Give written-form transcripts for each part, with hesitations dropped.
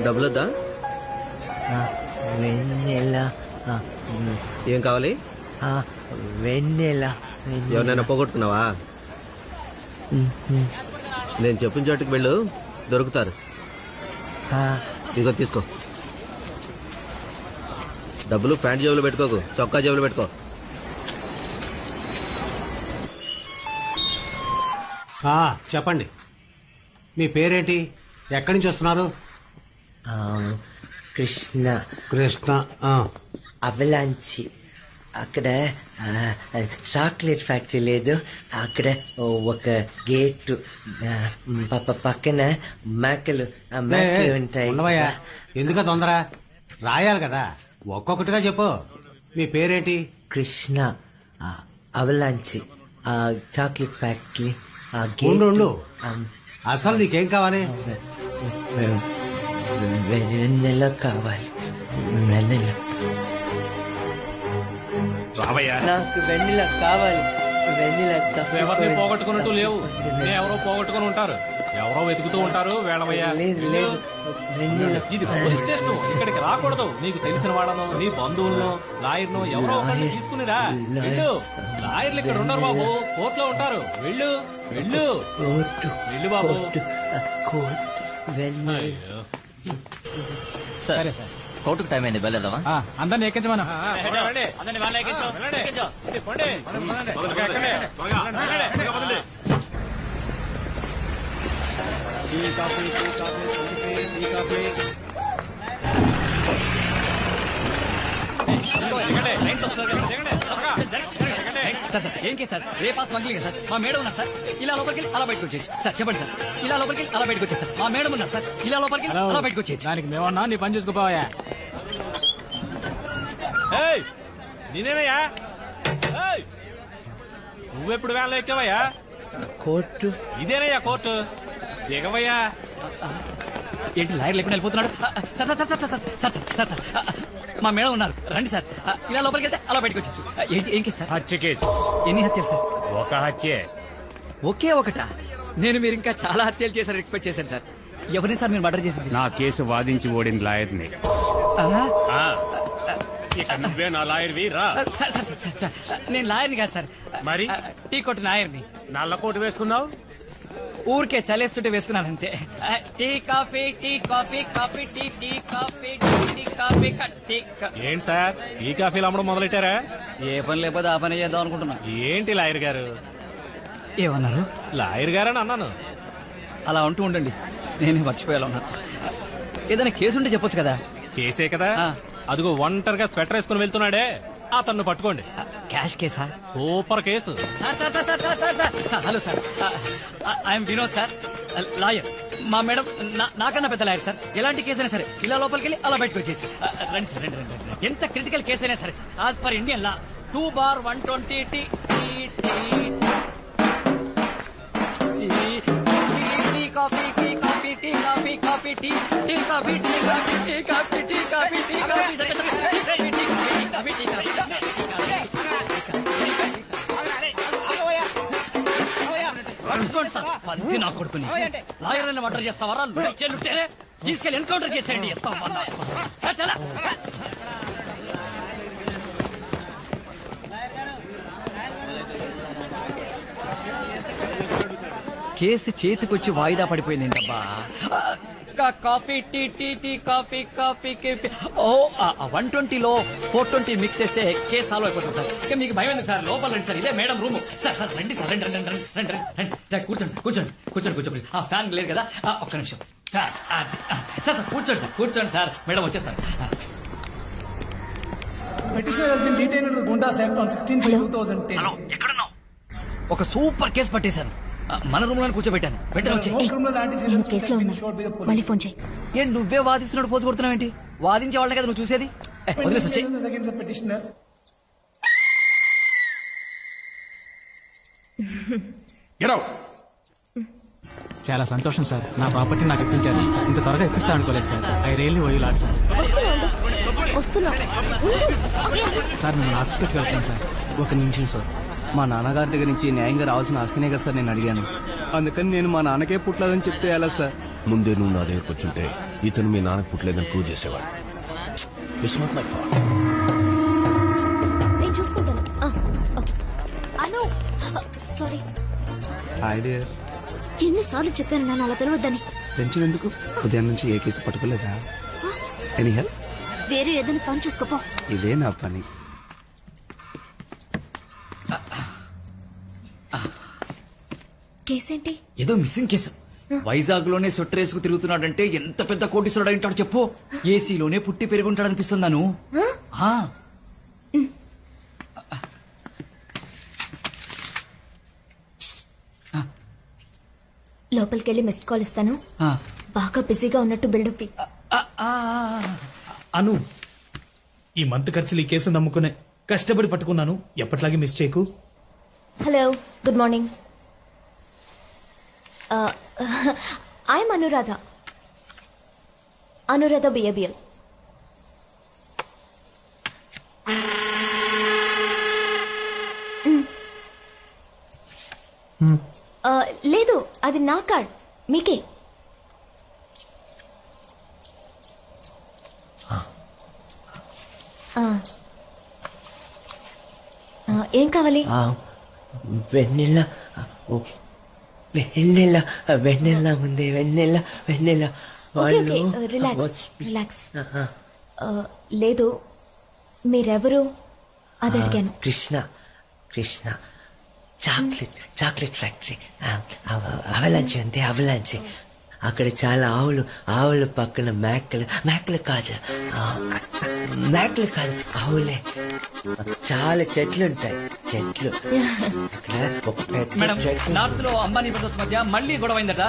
డబ్బులొద్దా? వెన్నెల. ఏం కావాలి? వెన్నెల. ఎవరినైనా పోగొట్టుకున్నావా? నేను చెప్పిన చోటుకి వెళ్ళు, దొరుకుతారు. ఇదిగో తీసుకో. డబ్బులు ప్యాంట్ జేబులో పెట్టుకోకు, చొక్కా జేబులో పెట్టుకో. చెప్పండి, మీ పేరేంటి? ఎక్కడి నుంచి వస్తున్నారు? కృష్ణ. కృష్ణ. అవలాంచి. అక్కడ చాక్లెట్ ఫ్యాక్టరీ లేదు, అక్కడ ఒక గేటు పక్కన మేకలు ఉంటాయి. ఎందుక తొందర? రాయాలి కదా, ఒక్కొక్కటిగా చెప్పు. మీ పేరేంటి? కృష్ణ. అవలాంచి chocolate factory. ఉండు, అసలు నీకేం కావాలి? వెన్నెల కావాలి. వెన్నెల. నాకు వెన్నెల కావాలి. వెన్నెల. ఎవరిని పోగొట్టుకున్నట్టు లేవు, ఎవరో పోగొట్టుకుని ఉంటారు, ఎవరో వెతుకుతూ ఉంటారు. వేళవయ్యా, లేదు. ఇది పోలీస్ స్టేషన్, ఇక్కడికి రాకూడదు. నీకు తెలిసిన వాళ్ళను, నీ బంధువులను, లాయర్ను ఎవరో ఒకరిని తీసుకునిరా. వెళ్ళు, లాయర్లు ఇక్కడ ఉండరు బాబు, కోర్టులో ఉంటారు. వెళ్ళు వెళ్ళు వెళ్ళు బాబు. సరే సార్, కోర్టుకు టైం అయింది, వెళ్ళేద్దామా? అందరిని ఎక్కించమను. సార్ ఏం కేసు సార్? రేపా స్మగ్లింగ్ సార్. మా మేడం ఉన్నారు సార్, ఇలా లోపలికి అలా బయటకు వచ్చేది సార్. చెప్పండి సార్, ఇలా లోపలికి అలా బయటకు వచ్చేది సార్. మా మేడం ఉన్నారు సార్, ఇలా లోపలికి అలా బయటకు వచ్చేది. దానికి మేమన్నా నీ పని చూసుకోపోయా. నేనేనయ్యా, నువ్వెప్పుడు వ్యాన్లో ఎక్కావయ్యా? Court ఇదేనయ్యా court, దిగవయ్యా. ఏంటి లాయర్ లేకుండా వెళ్ళిపోతున్నాడు? Sir sir sir sir sir sir sir మా మేడం ఉన్నారు, రండి సార్. ఇలా లోపలికి వెళ్తే అలా బయటకు వచ్చేచ్చు. ఏంటి ఏం కేసు సార్? హత్య కేసు. ఎన్ని హత్యలు సార్? ఒక హత్యే. ఒకే ఒకటా? నేను మీరు ఇంకా చాలా హత్యలు చేశారు ఎక్స్పెక్ట్ చేశాను సార్. ఎవరిని సార్ మీరు మర్డర్ చేసింది? నా కేసు వాదించి ఓడిన లాయర్ని. నువ్వే నా లాయర్వి, రా. సార్ సార్ సార్ సార్ నేను లాయర్ని కాదు సార్, మరి టీ కొట్టు లాయర్ని. నల్ల కోటు వేసుకున్నావు? ఊరికే చలేస్తుంటే వేసుకున్నాను అంతే. Tea coffee, tea coffee, coffee tea, tea coffee, tea coffee, tea. ఏంటి సార్, టీ కాఫీలు అమ్మడం మొదలెట్టారా? ఏ పని లేకపోతే ఆ పని చేద్దాం అనుకుంటున్నా. ఏంటి లాయర్ గారు? ఏమన్నారు? లాయర్ గారని అన్నాను. అలా ఉంటూ ఉండండి, నేనే మర్చిపోయేలా ఉన్నాను. ఏదైనా కేసు ఉంటే చెప్పొచ్చు కదా. కేసే కదా, అదిగో ఒంటరిగా స్వెటర్ వేసుకుని వెళ్తున్నాడే, అతన్ని పట్టుకోండి. క్యాష్ కేసా? Super case. Hello sir, I'm Vinod sir, lawyer. మా మేడం నాకన్నా పెద్ద లాయర్ సార్. ఎలాంటి కేసు అయినా సరే ఇలా లోపలికి వెళ్ళి అలా బయటకు వచ్చేసి. రండి సార్, రండి రండి. ఎంత క్రిటికల్ కేసు అయినా సరే sir, as per Indian law 2/120 tea coffee, tea coffee, tea coffee, coffee tea, tea coffee, tea coffee, tea coffee, tea coffee, tea coffee. పంది నా కొడుకుని లాయర్ అని మర్డర్ చేస్తావారా? లుట్టేనే తీసుకెళ్ళి ఎన్కౌంటర్ చేసేయండి. కేసు చేతికొచ్చి వాయిదా పడిపోయింది ఏంటబ్బా. Coffee tea, tea tea coffee, coffee coffee. ఓ 120లో 420 మిక్స్ చేస్తే కేసు సాల్వ్ అయిపోతుంది సార్. ఇక మీకు భయం ఎందుకు సార్? లోపల రండి సార్, ఇదే మేడం రూమ్. సార్ సార్ రండి సార్, రండి రండి రండి రండి రండి సార్. కూర్చోండి సార్, కూర్చోండి కూర్చోండి కూర్చోండి. ఫ్యాన్ లేదు కదా, ఒక్క నిమిషం. సార్ సార్ కూర్చోండి సార్, కూర్చోండి సార్, మేడం వచ్చేస్తారు. ఒక సూపర్ కేసు పట్టేశాను, మన రూమ్ లో కూర్చోబెట్టాను. ఏం నువ్వే వాదిస్తున్నాడు పోజు కొడుతున్నావేంటి? వాదించే వాళ్ళే కదా నువ్వు చూసేది. వదిలేసి వచ్చాయి. చాలా సంతోషం సార్, నా ప్రాపర్టీ నాకు ఇప్పించారు. ఇంత త్వరగా ఇప్పిస్తా అనుకోలేదు sir. I really owe you lot sir. Sir నేను ఆఫీస్కి వెళ్తాను సార్, ఒక నిమిషం సార్. మా నాన్నగారి దగ్గర నుంచి న్యాయంగా రావాల్సిన ఆస్తినే కదా సార్ నేను అడిగాను. అందుకని నేను మా నాన్నకే పుట్టలేదని చెప్తే ఎలా సార్? ముందే నువ్వు నా దగ్గరకు వచ్చుంటే ఇతను మీ నాన్నకు పుట్టలేదని ప్రూవ్ చేసేవాడు. It's not my fault. నేను చూసుకుంటాను. ఓకే. అను సారీ. ఐడియా ఎన్నిసార్లు చెప్పాను నన్ను అలా పిలవద్దని. టెన్షన్ ఎందుకు? ఉదయం నుంచి ఏ కేసు పట్టుకోలేదా? Any help? వేరే ఏదైనా పని చూసుకోపో. ఇదే నా పని. కేసేంటి? ఏదో మిస్సింగ్ కేసు. వైజాగ్ లోనే సొట్టరేసుకు తిరుగుతున్నాడంటే ఎంత పెద్ద కోటీశ్వరుడు అయి ఉంటాడు చెప్పు. ఏసీలోనే పుట్టి పెరుగుంటాడు అనిపిస్తున్నాను. లోపలికెళ్ళి మిస్డ్ కాల్ ఇస్తాను. బాగా బిజీగా ఉన్నట్టు బిల్డప్. అను, ఈ మంత్ ఖర్చులు ఈ కేసు నమ్ముకునే కష్టపడి పట్టుకున్నాను. ఎప్పట్లాగే మిస్ చేయకు. Hello, good morning. I'm Anuradha. Anuradha BABL. లేదు, అది నా కార్డ్. మీకే. ఏం కావాలి? వెన్నెల వెన్నెల వెన్నెల ఉంది. వెన్నెల వెన్నెల. Okay okay, relax relax. లేదు, మీరెవరు అది అడిగాను. Krishna Krishna chocolate factory. Avalanche అంతే, అవలాంచి. అక్కడ చాలా ఆవులు పక్కన మేకలు కాదు ఆవులే. చాలా చెట్లు ఉంటాయి. అక్కడ ఒక పెద్ద మేడం, చెట్టు. నార్త్ లో అంబానీ బ్రదర్స్ మధ్య మళ్ళీ గొడవ అయిందట.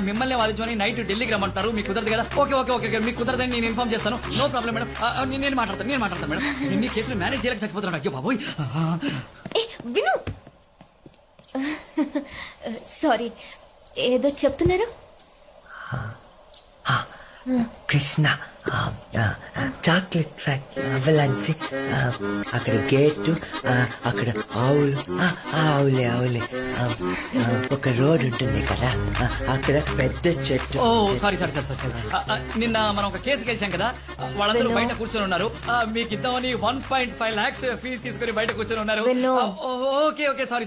మిమ్మల్ని వాదించుకొని నైట్ ఢిల్లీకి రమ్మంటారు. మీకు కుదరదు కదా? ఓకే ఓకే ఓకే, మీకు కుదరదని నేను ఇన్ఫార్మ్ చేస్తాను. No problem madam. నేను మాట్లాడతాను మేడం. నేను ఈ కేసులు మేనేజ్ చేయలేక చచ్చిపోతున్నాను. అయ్యో బాబోయ్. విను. సారీ, ఏదో చెప్తున్నారు. Krishna chocolate factory, అవలాంచి. అక్కడ గేటు, అక్కడ ఆవులే. ఒక రోడ్ ఉంటుంది కదా, అక్కడ పెద్ద చెట్టు. ఓ సారీ. నిన్న మనం ఒక కేసు గెలిచాం కదా, వాళ్ళందరూ బయట కూర్చొని ఉన్నారు. మీకు ఇద్దామని 1.5 lakhs ఫీజు తీసుకుని బయట కూర్చొని ఉన్నారు. Okay sorry.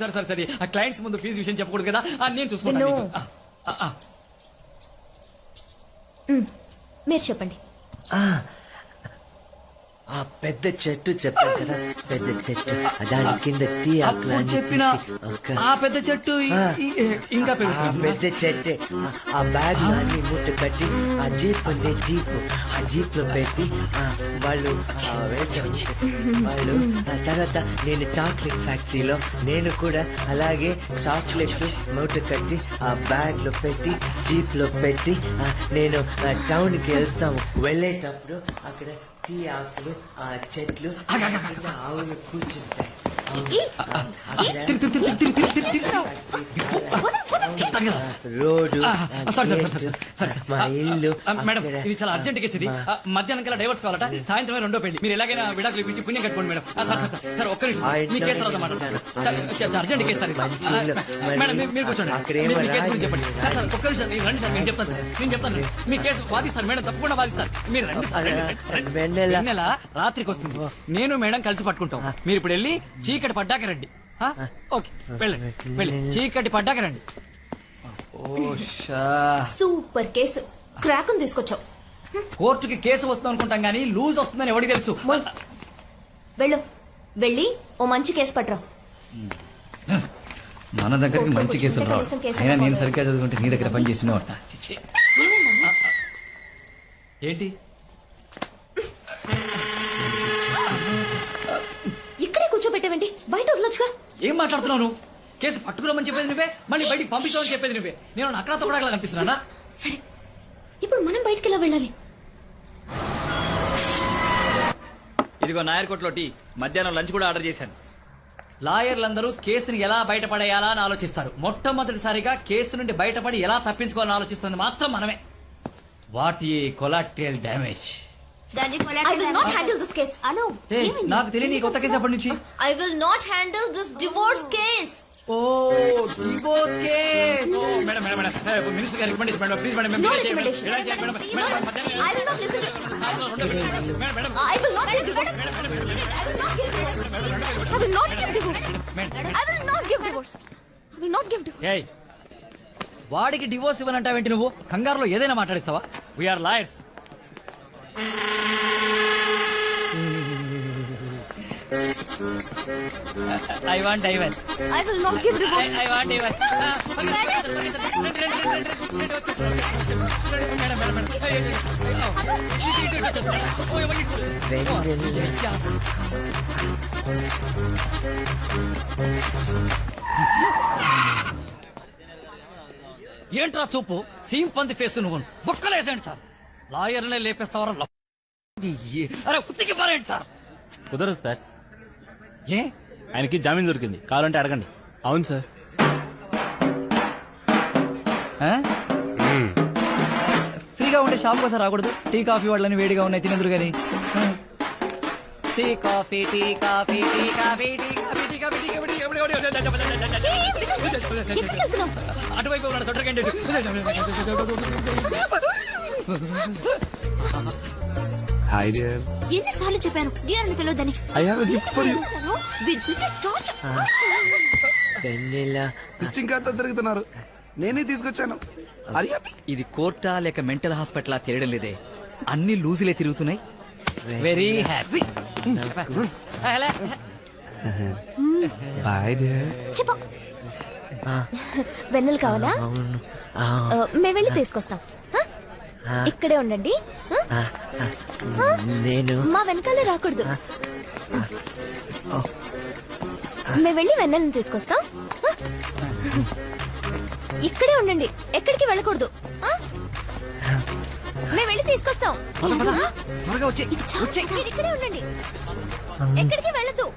ఆ క్లయింట్స్ ముందు ఫీజు విషయం చెప్పకూడదు కదా, నేను చూసుకుంటాను. మీరు చెప్పండి. ఆ పెద్ద చెట్టు చెప్పాను కదా, పెద్ద చెట్టు. దాని కింద టీ ఆకులు చెప్పిన ఆ పెద్ద చెట్టు ఇంకా పెద్ద చెట్టే. ఆ బ్యాగ్ అన్ని మూట కట్టి ఆ జీప్ ఉంది, ఆ జీప్ లో పెట్టి వాళ్ళు తర్వాత నేను చాక్లెట్ ఫ్యాక్టరీలో నేను కూడా అలాగే చాక్లెట్ మూట కట్టి ఆ బ్యాగ్ లో పెట్టి జీప్ లో పెట్టి నేను టౌన్ కి వెళ్ళేటప్పుడు అక్కడ టీ ఆకులు, ఆ చెట్లు, ఆవులు కూర్చుంటాయి. రోడ్డు, మా ఇల్లు. మేడం, ఇది చాలా అర్జెంట్ కేసు. ఇది మధ్యాహ్నం కల్లా డైవర్స్ కావాలట. సాయంత్రమే రెండో పెళ్లి. మీరు ఎలాగైనా విడాకులు ఇప్పించి పుణ్యం కట్టుకోండి మేడం. సార్ ఒక్క నిమిషం, మీ కేసు తర్వాత మాట్లాడతాను. Urgent case sir. మేడం, మీరు కూర్చోండి. మీ కేసు గురించి చెప్పండి. సార్ ఒక్క నిమిషం, నేను రండి సార్. నేను చెప్తాను. మీ కేసు వాదిస్తారు మేడం, తప్పకుండా వాదిస్తారు. మీరు రండి సార్. వెన్నెల రాత్రికి వస్తుంది. నేను మేడం కలిసి పట్టుకుంటాం. మీరు ఇప్పుడు వెళ్ళి చీకటి పడ్డాక రండి. ఓకే, వెళ్ళి చీకటి పడ్డాక రండి. Super case. క్రాక్ తీసుకొచ్చావు. కోర్టుకి కేసు వస్తుంది అనుకుంటాం గానీ లూజ్ వస్తుందని ఎవరికి తెలుసు? వెళ్ళి ఓ మంచి కేసు పట్టరా. మన దగ్గరికి మంచి కేసులు రావు. అయినా నేను సరిగ్గా చదువుకుంటే నీ దగ్గర పని చేసిన ఏంటి? ఇక్కడే కూర్చోబెట్టేవండి, బయట వదలొచ్చుగా. ఏం మాట్లాడుతున్నావు నువ్వు? కేసు పట్టుకురామని చెప్పేది నువ్వే, మళ్ళీ బయటికి పంపించామని చెప్పేది నువ్వే. నేను అక్కడ తొక్కడాగా కనిపిస్తున్నానా? సరే, ఇప్పుడు మనం బయటికి ఎలా వెళ్ళాలి? ఇదిగో నాయర్కోట్లో టీ. మధ్యాహ్నం లంచ్ కూడా ఆర్డర్ చేశాను. లాయర్లందరూ కేసుని ఎలా బయటపడేయాలా అని ఆలోచిస్తారు. మొట్టమొదటిసారిగా కేసు నుండి బయటపడి ఎలా తప్పించుకోవాలని ఆలోచిస్తుంది మాత్రం మనమే. What a collateral damage. I will not handle this case. అను నాకు తెలియని ఈ కొత్త కేసు ఎప్పటి నుంచి? I will not handle this divorce case. ఓ డివోర్స్ కేస్. ఓ మేడం మేడం మేడం మినిస్టర్ గారికి recommendation madam please madam No recommendation. I will not listen to. I will not give divorce. I will not give divorce. I will not give divorce. I will not give divorce. ఏయ్ వాడికి divorce ఇవ్వనంటావేంటి నువ్వు? కంగారులో ఏదైనా మాట్లాడిస్తావా? We are lawyers. I want divorce. I will not give divorce. I want divorce. ఏంట్రా చూపు seam పంది face నువ్వు బొక్కలేసేయండి సార్. లాయర్నే లేపేస్తావరా? అరే ఉత్తికి పారేయండి సార్. కుదరదు సార్, ఏ ఆయనకి జామీన్ దొరికింది, కావాలంటే అడగండి. అవును సార్. ఫ్రీగా ఉండే షాప్ కోసం రాకూడదు? టీ కాఫీ వాళ్ళని వేడిగా ఉన్నాయి తినేందురు గాని. Tea coffee tea coffee tea coffee tea coffee tea coffee tea coffee అటువైపు ఉన్నాడు సొంటర్ క్యాండిడేట్. Hi dear. ఎన్నిసార్లు చెప్పాను డియర్ అని పిలవద్దని. I have a gift for you. వీడు పిలిచే టార్చర్. వెన్నెల విజిటింగ్ కార్డ్ తో తిరుగుతున్నారు, నేనే తీసుకొచ్చాను. అరే ఇది కోర్టా లేక మెంటల్ హాస్పిటల్ తెలియడం లేదే, అన్ని లూజులే తిరుగుతున్నాయి. Very happy. Bye dear. చెప్పు. వెన్నెలు కావాలా? మేము వెళ్ళి తీసుకొస్తాం. ఇక్కడే ఉండండి. నేను మా వెనకాలే రాకూడదు. మేము వెళ్ళి వెన్నెలను తీసుకొస్తాం. ఇక్కడే ఉండండి, ఎక్కడికి వెళ్ళకూడదు. మేము వెళ్ళి తీసుకొస్తాం. త్వరగా వచ్చే మీరు ఇక్కడే ఉండండి, ఎక్కడికి వెళ్ళదు.